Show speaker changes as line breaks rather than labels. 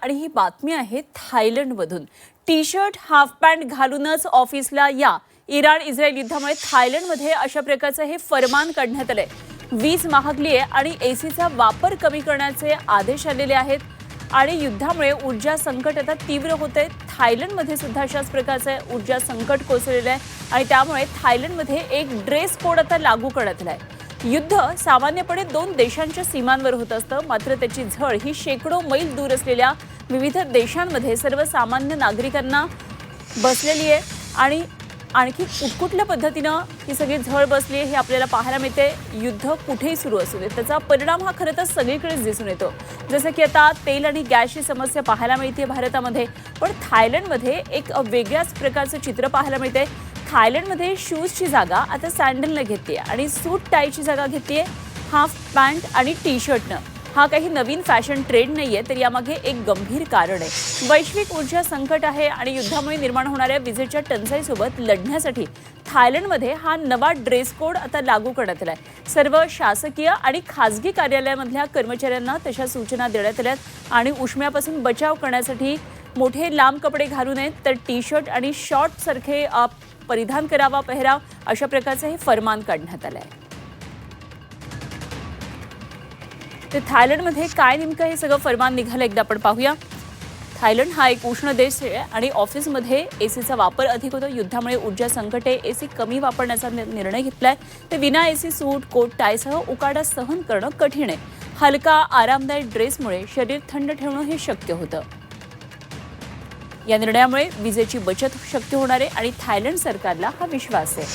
आणि ही बातमी आहे थायलंडमधून। टी शर्ट हाफ पॅन्ट घालूनच ऑफिसला या। इराण इस्रायल युद्धामुळे थायलंडमध्ये अशा प्रकारचे हे फरमान काढण्यात आले। वीज महागली आहे आणि एसीचा वापर कमी करण्याचे आदेश आलेले आहेत आणि युद्धामुळे ऊर्जा संकट आता तीव्र होते। थायलंडमध्ये सुद्धा अशाच प्रकारचे ऊर्जा संकट कोसळले आहे आणि त्यामुळे थायलंडमध्ये एक ड्रेस कोड आता लागू करण्यात आला आहे। युद्ध सामान्यपणे दोन देशांच्या सीमांवर होत असतं, मात्र त्याची झळ ही शेकडो मैल दूर असलेल्या विविध देशांमध्ये सर्वसामान्य नागरिकांना बसलेली आहे आणि आणखी कुठल्या पद्धतीने ही सगळी झळ बसली आहे हे आपल्याला पाहायला मिळते। युद्ध कुठेही सुरू असू दे त्याचा परिणाम हा खरं तर सगळीकडेच दिसून येतो। जसं की आता तेल आणि गॅसची समस्या पाहायला मिळते भारतामध्ये, पण थायलंडमध्ये एक वेगळ्याच प्रकारचं चित्र पाहायला मिळते। थायलंडमध्ये शूजची जागा आता सॅन्डलने घेतली आहे आणि सूट टायची जागा घेतली आहे हाफ पॅन्ट आणि टी शर्टनं। हा काही नवीन फॅशन ट्रेंड नाहीये, तर यामागे एक गंभीर कारण आहे। वैश्विक ऊर्जा संकट आहे आणि युद्धामुळे निर्माण होणाऱ्या विजेच्या टंचाईसोबत लढण्यासाठी थायलंडमध्ये हा नवा ड्रेस कोड आता लागू करण्यात आला आहे। सर्व शासकीय आणि खासगी कार्यालयामधल्या कर्मचाऱ्यांना तशा सूचना देण्यात आल्यात आणि उष्म्यापासून बचाव करण्यासाठी मोठे लांब कपडे घालू नयेत, तर टी शर्ट आणि शॉर्ट सारखे परिधान करावा पेहराव, अशा प्रकारचे हे फरमान काढण्यात आले आहे। तर थायलंडमध्ये काय नेमकं हे सगळं फरमान निघालं एकदा आपण पाहूया। थायलंड हा एक उष्ण देश आहे आणि ऑफिसमध्ये एसीचा वापर अधिक होतो। युद्धामुळे ऊर्जा संकट आहे, एसी कमी वापरण्याचा निर्णय घेतलाय। तर विना एसी सूट कोट टायसह उकाडा सहन करणं कठीण आहे। हलका आरामदायक ड्रेसमुळे शरीर थंड ठेवणं हे शक्य होतं। या निर्णयामुळे विजेची बचत शक्य होणार आहे आणि थायलंड सरकारला हा विश्वास आहे।